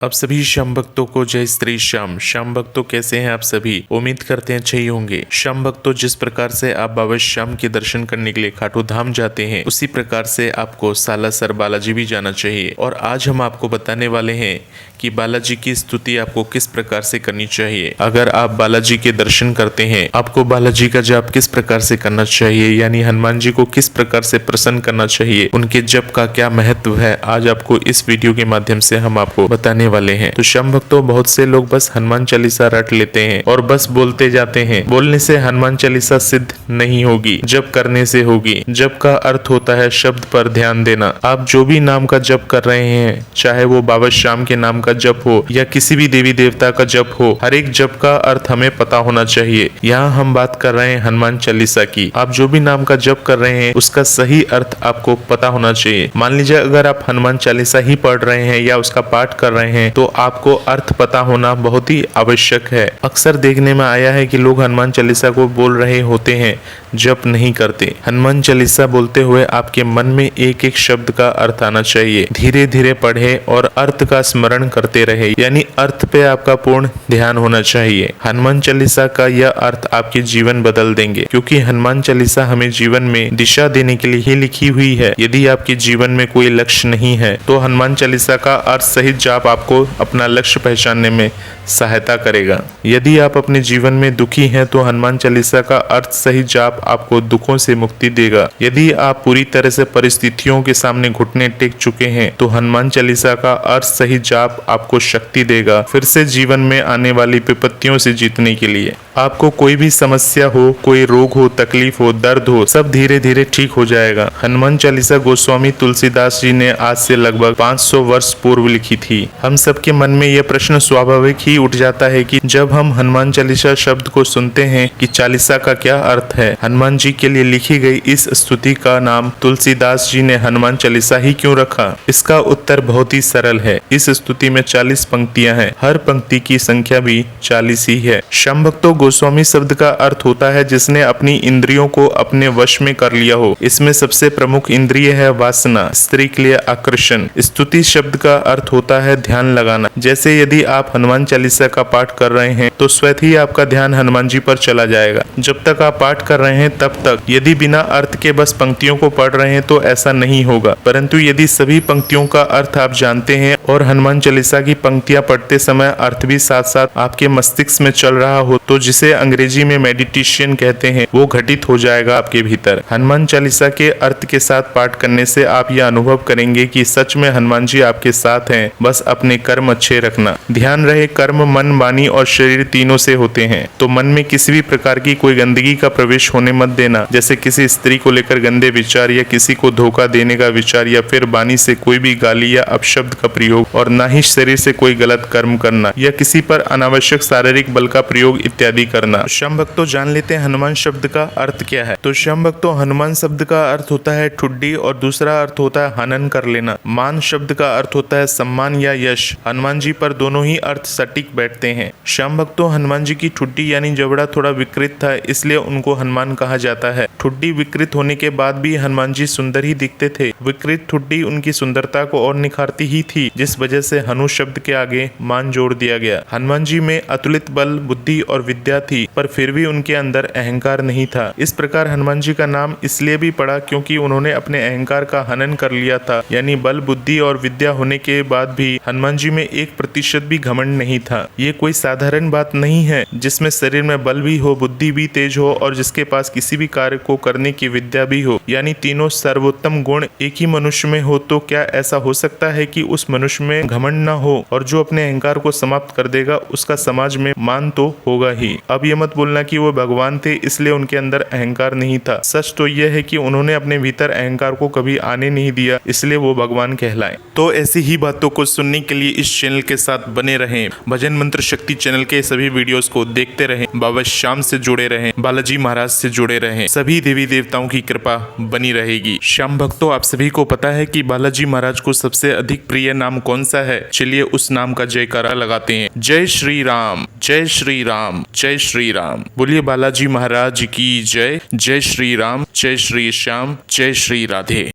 अब सभी श्याम भक्तों को जय श्री श्याम। श्याम भक्तों कैसे हैं आप सभी? उम्मीद करते हैं अच्छे ही होंगे। श्याम भक्तों, जिस प्रकार से आप बाबा श्याम के दर्शन करने के लिए खाटू धाम जाते हैं, उसी प्रकार से आपको सालासर बालाजी भी जाना चाहिए। और आज हम आपको बताने वाले हैं कि बालाजी की स्तुति आपको किस प्रकार से करनी चाहिए। अगर आप बालाजी के दर्शन करते हैं, आपको बालाजी का जाप किस प्रकार से करना चाहिए, यानी हनुमान जी को किस प्रकार से प्रसन्न करना चाहिए, उनके जप का क्या महत्व है, आज आपको इस वीडियो के माध्यम से हम आपको बताने वाले हैं। तो श्याम भक्तों, बहुत से लोग बस हनुमान चालीसा रट लेते हैं और बस बोलते जाते हैं। बोलने से हनुमान चालीसा सिद्ध नहीं होगी, जप करने से होगी। जप का अर्थ होता है शब्द पर ध्यान देना। आप जो भी नाम का जप कर रहे हैं, चाहे वो बाबा श्याम के नाम का जप हो या किसी भी देवी देवता का जप हो, हर एक जप का अर्थ हमें पता होना चाहिए। यहाँ हम बात कर रहे हैं हनुमान चालीसा की। आप जो भी नाम का जप कर रहे हैं, उसका सही अर्थ आपको पता होना चाहिए। मान लीजिए अगर आप हनुमान चालीसा ही पढ़ रहे हैं या उसका पाठ कर रहे हैं, तो आपको अर्थ पता होना बहुत ही आवश्यक है। अक्सर देखने में आया है कि लोग हनुमान चालीसा को बोल रहे होते हैं, जप नहीं करते। हनुमान चालीसा बोलते हुए आपके मन में एक एक शब्द का अर्थ आना चाहिए। धीरे धीरे पढ़े और अर्थ का स्मरण करते रहे, यानी अर्थ पे आपका पूर्ण ध्यान होना चाहिए। हनुमान चालीसा का यह अर्थ आपके जीवन बदल देंगे, क्योंकि हनुमान चालीसा हमें जीवन में दिशा देने के लिए ही लिखी हुई है। यदि आपके जीवन में कोई लक्ष्य नहीं है, तो हनुमान चालीसा का अर्थ सहित जाप आपको अपना लक्ष्य पहचानने में सहायता करेगा। यदि आप अपने जीवन में दुखी हैं, तो हनुमान चालीसा का अर्थ सहित जाप आपको दुखों से मुक्ति देगा। यदि आप पूरी तरह से परिस्थितियों के सामने घुटने टेक चुके हैं, तो हनुमान चालीसा का अर्थ सहित जाप आपको शक्ति देगा फिर से जीवन में आने वाली विपत्तियों से जीतने के लिए। आपको कोई भी समस्या हो, कोई रोग हो, तकलीफ हो, दर्द हो, सब धीरे धीरे ठीक हो जाएगा। हनुमान चालीसा गोस्वामी तुलसीदास जी ने आज से लगभग 500 वर्ष पूर्व लिखी थी। हम सबके मन में यह प्रश्न स्वाभाविक ही उठ जाता है कि जब हम हनुमान चालीसा शब्द को सुनते हैं कि चालीसा का क्या अर्थ है, हनुमान जी के लिए लिखी गई इस स्तुति का नाम तुलसीदास जी ने हनुमान चालीसा ही क्यों रखा? इसका उत्तर बहुत ही सरल है। इस स्तुति में 40 पंक्तियां हैं, हर पंक्ति की संख्या भी 40 ही है। श्याम भक्तों, गोस्वामी शब्द का अर्थ होता है जिसने अपनी इंद्रियों को अपने वश में कर लिया हो। इसमें सबसे प्रमुख इंद्रिय है वासना, स्त्री के लिए आकर्षण। स्तुति शब्द का अर्थ होता है ध्यान लगाना। जैसे यदि आप हनुमान चालीसा का पाठ कर रहे हैं, तो स्वतः ही आपका ध्यान हनुमान जी पर चला जाएगा। जब तक आप पाठ कर रहे हैं तब तक। यदि बिना अर्थ के बस पंक्तियों को पढ़ रहे हैं तो ऐसा नहीं होगा, परंतु यदि सभी पंक्तियों का अर्थ आप जानते हैं और हनुमान चालीसा की पंक्तियां पढ़ते समय अर्थ भी साथ साथ आपके मस्तिष्क में चल रहा हो, तो जिसे अंग्रेजी में मेडिटेशन कहते हैं, वो घटित हो जाएगा आपके भीतर। हनुमान चालीसा के अर्थ के साथ पाठ करने से आप यह अनुभव करेंगे कि सच में हनुमान जी आपके साथ हैं। बस अपने कर्म अच्छे रखना। ध्यान रहे, कर्म मन, वाणी और शरीर तीनों से होते हैं, तो मन में किसी भी प्रकार की कोई गंदगी का प्रवेश होने मत देना। जैसे किसी स्त्री को लेकर गंदे विचार या किसी को धोखा देने का विचार, या फिर वाणी से कोई भी गाली या अपशब्द का प्रयोग, और ना ही शरीर से कोई गलत कर्म करना या किसी पर अनावश्यक शारीरिक बल का प्रयोग इत्यादि करना। श्याम भक्तों, जान लेते हैं हनुमान शब्द का अर्थ क्या है। तो श्याम भक्तों, हनुमान शब्द का अर्थ होता है ठुड्डी और दूसरा अर्थ होता है हनन कर लेना। मान शब्द का अर्थ होता है सम्मान या यश। हनुमान जी पर दोनों ही अर्थ सटीक बैठते हैं। श्याम भक्तों, हनुमान जी की ठुड्डी यानी जबड़ा थोड़ा विकृत था, इसलिए उनको हनुमान कहा जाता है। ठुड्डी विकृत होने के बाद भी हनुमान जी सुंदर ही दिखते थे। विकृत ठुड्डी उनकी सुंदरता को और निखारती ही थी, जिस वजह से हनु शब्द के आगे मान जोड़ दिया गया। हनुमान जी में अतुलित बल, बुद्धि और विद्या थी, पर फिर भी उनके अंदर अहंकार नहीं था। इस प्रकार हनुमान जी का नाम इसलिए भी पड़ा क्योंकि उन्होंने अपने अहंकार का हनन कर लिया था, यानी बल, बुद्धि और विद्या होने के बाद भी हनुमान जी में 1% भी घमंड नहीं था। ये कोई साधारण बात नहीं है जिसमें शरीर में बल भी हो, बुद्धि भी तेज हो और जिसके पास किसी भी कार्य को करने की विद्या भी हो, यानी तीनों सर्वोत्तम गुण एक ही मनुष्य में हो। तो क्या ऐसा हो सकता है कि उस मनुष्य में घमंड न हो? और जो अपने अहंकार को समाप्त कर देगा, उसका समाज में मान तो होगा ही। अब ये मत बोलना कि वो भगवान थे इसलिए उनके अंदर अहंकार नहीं था। सच तो यह है कि उन्होंने अपने भीतर अहंकार को कभी आने नहीं दिया, इसलिए वो भगवान कहलाए। तो ऐसी ही बातों को सुनने के लिए इस चैनल के साथ बने रहें। भजन मंत्र शक्ति चैनल के सभी वीडियोस को देखते रहें। बाबा श्याम से जुड़े रहें, बालाजी महाराज से जुड़े रहें। सभी देवी देवताओं की कृपा बनी रहेगी। श्याम भक्तों, आप सभी को पता है कि बालाजी महाराज को सबसे अधिक प्रिय नाम कौन सा है? चलिए उस नाम का जयकारा लगाते हैं। जय श्री राम, जय श्री राम, जय श्री राम। बोलिए बालाजी महाराज की जय। जय श्री राम, जय श्री श्याम, जय श्री राधे।